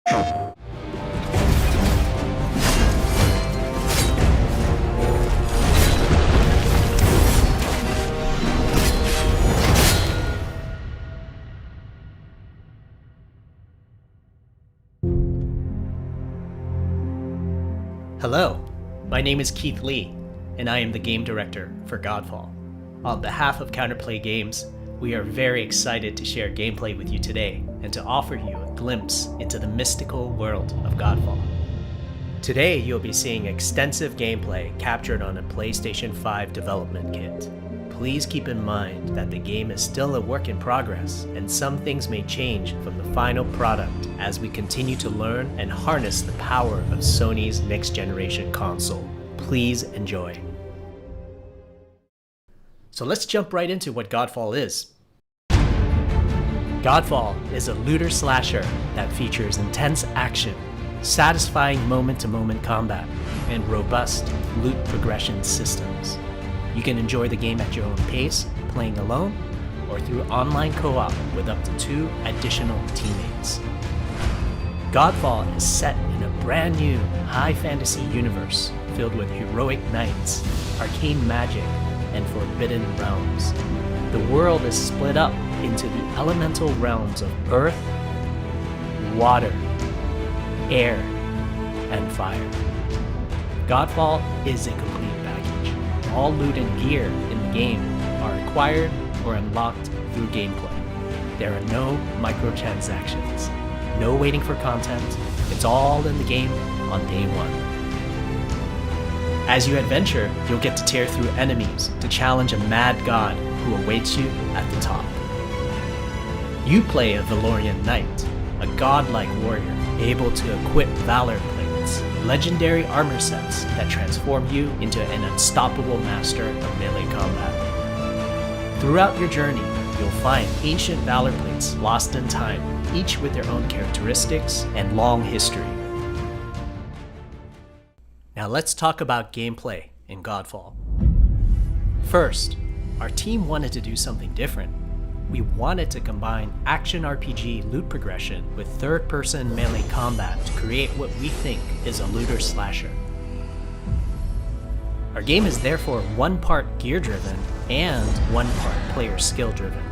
Hello, my name is Keith Lee, and I am the game director for Godfall. On behalf of Counterplay Games, we are very excited to share gameplay with you today and to offer you a glimpse into the mystical world of Godfall. Today, you'll be seeing extensive gameplay captured on a PlayStation 5 development kit. Please keep in mind that the game is still a work in progress, and some things may change from the final product as we continue to learn and harness the power of Sony's next-generation console. Please enjoy. So let's jump right into what Godfall is. Godfall is a looter slasher that features intense action, satisfying moment-to-moment combat, and robust loot progression systems. You can enjoy the game at your own pace, playing alone, or through online co-op with up to 2 additional teammates. Godfall is set in a brand new high fantasy universe filled with heroic knights, arcane magic, and forbidden realms. The world is split up into the elemental realms of earth, water, air, and fire. Godfall is a complete package. All loot and gear in the game are acquired or unlocked through gameplay. There are no microtransactions, no waiting for content. It's all in the game on day one. As you adventure, you'll get to tear through enemies to challenge a mad god who awaits you at the top. You play a Valorian knight, a godlike warrior able to equip valor plates, legendary armor sets that transform you into an unstoppable master of melee combat. Throughout your journey, you'll find ancient valor plates lost in time, each with their own characteristics and long history. Now let's talk about gameplay in Godfall. First, our team wanted to do something different. We wanted to combine action RPG loot progression with third-person melee combat to create what we think is a looter slasher. Our game is therefore one part gear-driven and one part player skill-driven.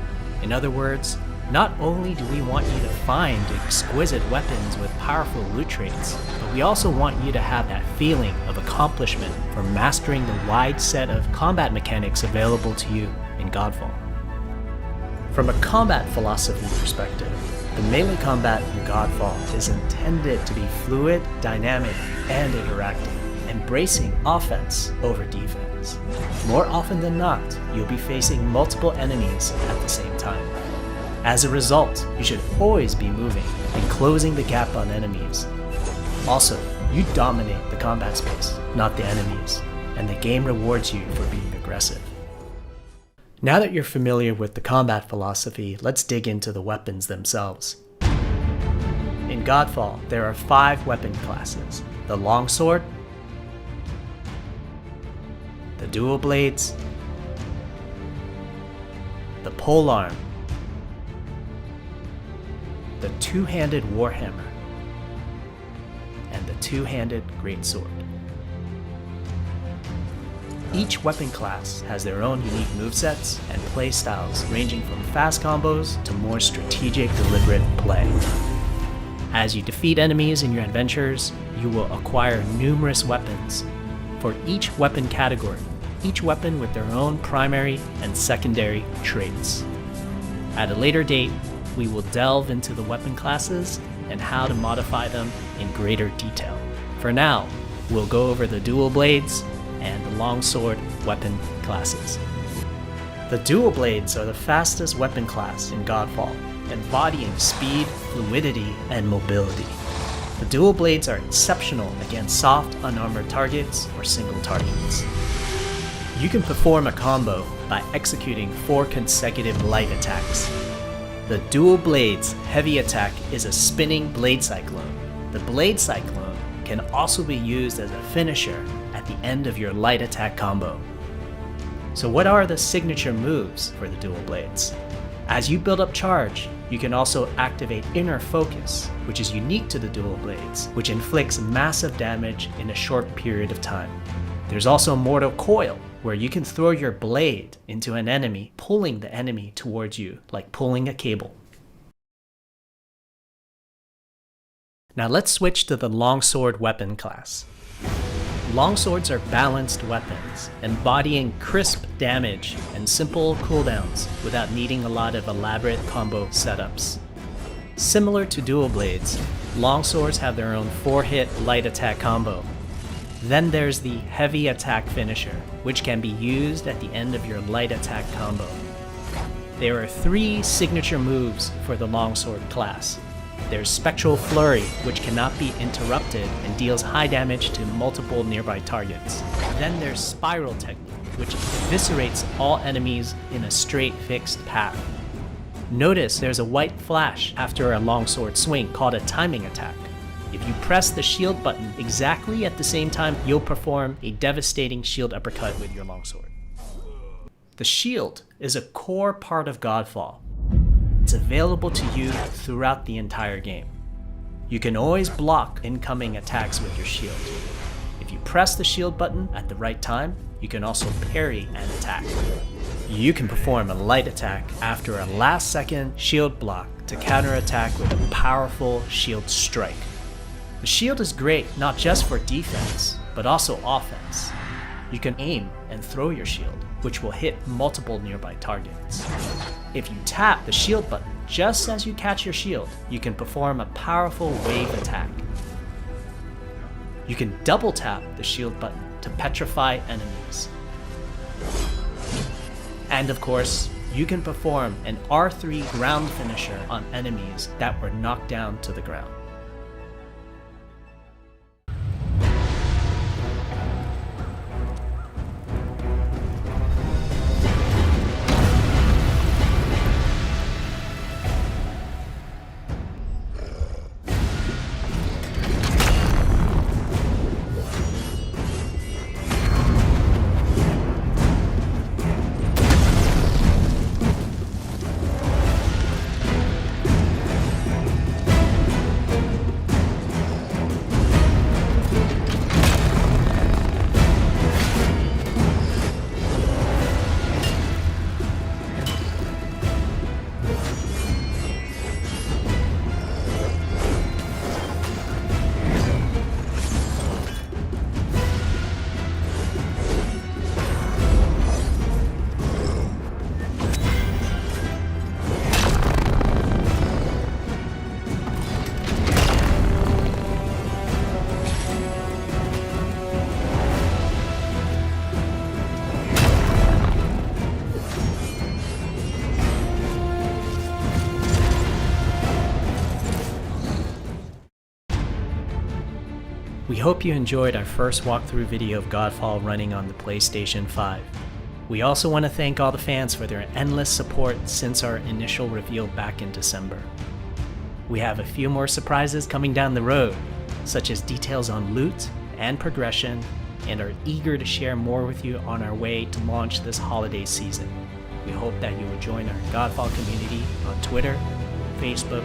In other words, not only do we want you to find exquisite weapons with powerful loot traits, but we also want you to have that feeling of accomplishment for mastering the wide set of combat mechanics available to you in Godfall. From a combat philosophy perspective, the melee combat in Godfall is intended to be fluid, dynamic, and interactive, embracing offense over defense. More often than not, you'll be facing multiple enemies at the same time. As a result, you should always be moving and closing the gap on enemies. Also, you dominate the combat space, not the enemies, and the game rewards you for being aggressive. Now that you're familiar with the combat philosophy, let's dig into the weapons themselves. In Godfall, there are 5 weapon classes: the longsword, the dual blades, the polearm, the two-handed warhammer, and the two-handed greatsword. Each weapon class has their own unique movesets and playstyles ranging from fast combos to more strategic, deliberate play. As you defeat enemies in your adventures, you will acquire numerous weapons. For each weapon category, each weapon with their own primary and secondary traits. At a later date, we will delve into the weapon classes and how to modify them in greater detail. For now, we'll go over the dual blades and the longsword weapon classes. The dual blades are the fastest weapon class in Godfall, embodying speed, fluidity, and mobility. The dual blades are exceptional against soft, unarmored targets or single targets. You can perform a combo by executing 4 consecutive light attacks. The dual blades heavy attack is a spinning blade cyclone. The blade cyclone can also be used as a finisher at the end of your light attack combo. So what are the signature moves for the dual blades? As you build up charge, You can also activate Inner Focus, which is unique to the dual blades, which inflicts massive damage in a short period of time. There's also Mortal Coil, where you can throw your blade into an enemy, pulling the enemy towards you, like pulling a cable. Now let's switch to the longsword weapon class. Longswords are balanced weapons, embodying crisp damage and simple cooldowns without needing a lot of elaborate combo setups. Similar to dual blades, longswords have their own 4-hit light attack combo. Then there's the heavy attack finisher, which can be used at the end of your light attack combo. There are 3 signature moves for the longsword class. There's Spectral Flurry, which cannot be interrupted and deals high damage to multiple nearby targets. Then there's Spiral Technique, which eviscerates all enemies in a straight fixed path. Notice there's a white flash after a longsword swing called a timing attack. If you press the shield button exactly at the same time, you'll perform a devastating shield uppercut with your longsword. The shield is a core part of Godfall. It's available to you throughout the entire game. You can always block incoming attacks with your shield. If you press the shield button at the right time, you can also parry an attack. You can perform a light attack after a last-second shield block to counterattack with a powerful shield strike. The shield is great not just for defense, but also offense. You can aim and throw your shield, which will hit multiple nearby targets. If you tap the shield button just as you catch your shield, you can perform a powerful wave attack. You can double tap the shield button to petrify enemies. And of course, you can perform an R3 ground finisher on enemies that were knocked down to the ground. We hope you enjoyed our first walkthrough video of Godfall running on the PlayStation 5. We also want to thank all the fans for their endless support since our initial reveal back in December. We have a few more surprises coming down the road, such as details on loot and progression, and are eager to share more with you on our way to launch this holiday season. We hope that you will join our Godfall community on Twitter, Facebook,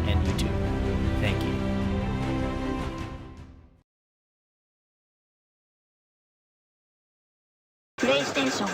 and YouTube. Thank you. PlayStation